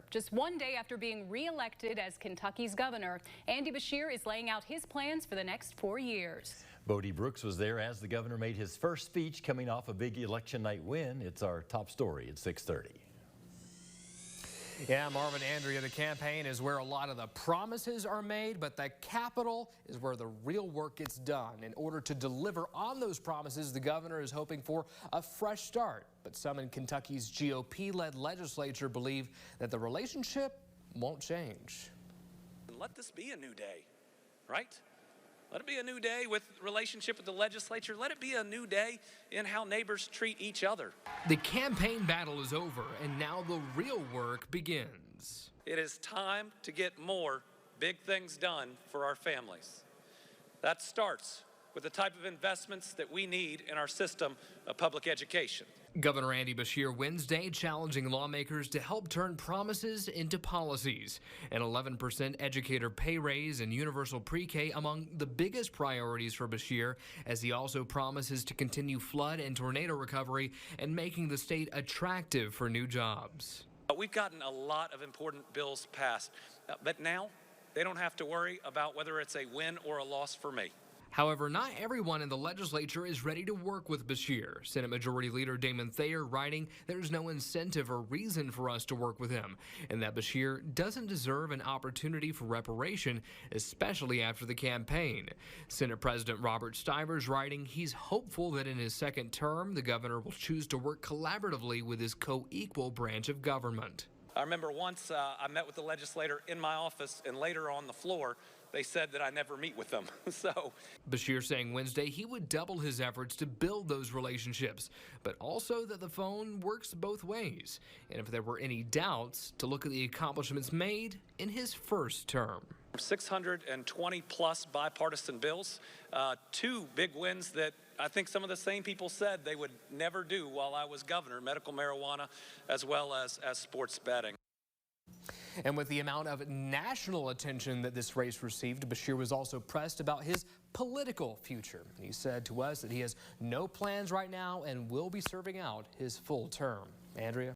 Just one day after being re-elected as Kentucky's governor, Andy Beshear is laying out his plans for the next 4 years. Bodie Brooks was there as the governor made his first speech coming off a big election night win. It's our top story at 6:30. Yeah, Marvin, Andrea, the campaign is where a lot of the promises are made, but the Capitol is where the real work gets done. In order to deliver on those promises, the governor is hoping for a fresh start. But some in Kentucky's GOP-led legislature believe that the relationship won't change. Let this be a new day, right? Let it be a new day with relationship with the legislature. Let it be a new day in how neighbors treat each other. The campaign battle is over, and now the real work begins. It is time to get more big things done for our families. That starts with the type of investments that we need in our system of public education. Governor Andy Beshear Wednesday challenging lawmakers to help turn promises into policies. An 11% educator pay raise and universal pre-K among the biggest priorities for Beshear, as he also promises to continue flood and tornado recovery and making the state attractive for new jobs. We've gotten a lot of important bills passed, but now they don't have to worry about whether it's a win or a loss for me. However, not everyone in the legislature is ready to work with Beshear. Senate Majority Leader Damon Thayer writing, "There's no incentive or reason for us to work with him," and that Beshear doesn't deserve an opportunity for reparation, especially after the campaign. Senate President Robert Stivers writing, he's hopeful that in his second term, the governor will choose to work collaboratively with his co-equal branch of government. I remember once I met with the legislator in my office, and later on the floor, they said that I never meet with them. So Beshear saying Wednesday he would double his efforts to build those relationships, but also that the phone works both ways. And if there were any doubts, to look at the accomplishments made in his first term. 620 plus bipartisan bills, 2 big wins that I think some of the same people said they would never do while I was governor: medical marijuana as well as sports betting. And with the amount of national attention that this race received, Beshear was also pressed about his political future. He said to us that he has no plans right now and will be serving out his full term. Andrea?